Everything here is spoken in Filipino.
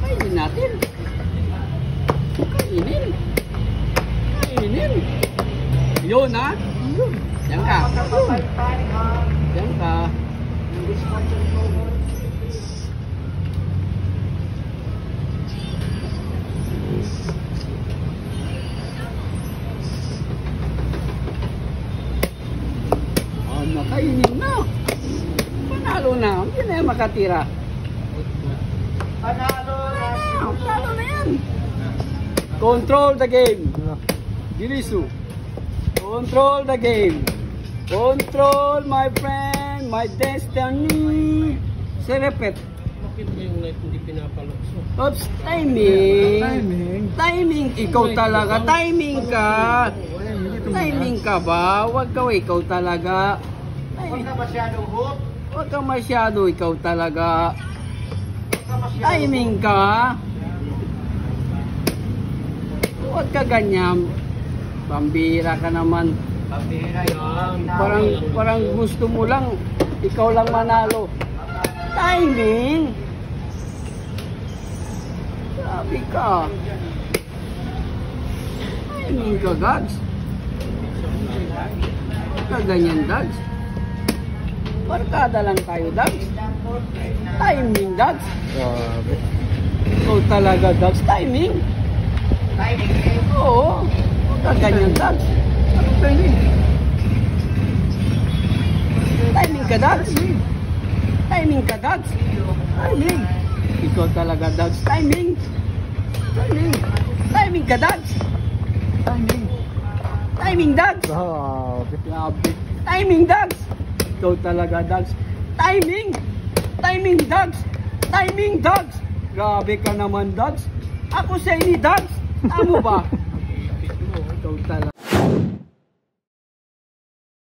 Kainin natin. Kainin. Kainin. Yun ha? Yun. Yan ka. Yan ka. Kainin na. Panalo na. Hindi na yan makatira. Panalo na yan. Control the game. Girisu. Control the game. Control my friend. My destiny. Serepet. Bakit ba yung light hindi pinapalokso? Oops. Timing. Timing. Ikaw talaga. Timing ka. Timing ka ba? Huwag ka. Ikaw talaga. Huwag ka masyado hook. Huwag ka masyado, ikaw talaga. Timing ka. Huwag ka ganyan. Pambira ka naman. Pambira yun. Parang gusto mo lang, ikaw lang manalo. Timing. Sabi ka. Timing ka, Dags. Huwag ka ganyan, Dags. Barkada lang tayo, Dags. Timing, Dags. Grabe. Ikaw talaga, Dags. Timing. Timing eh. Oo. Huwag ka ganyan, Dags. Ano ba yun? Timing ka, Dags. Timing ka, Dags. Timing. Ikaw talaga, Dags. Timing. Timing. Timing ka, Dags. Timing. Timing, Dags. Grabe. Grabe. Timing, Dags. Ikaw talaga, Dags. Timing! Timing, Dags! Timing, Dags! Grabe ka naman, Dags. Ako sa ini, Dags. Amo ba? Ikaw talaga.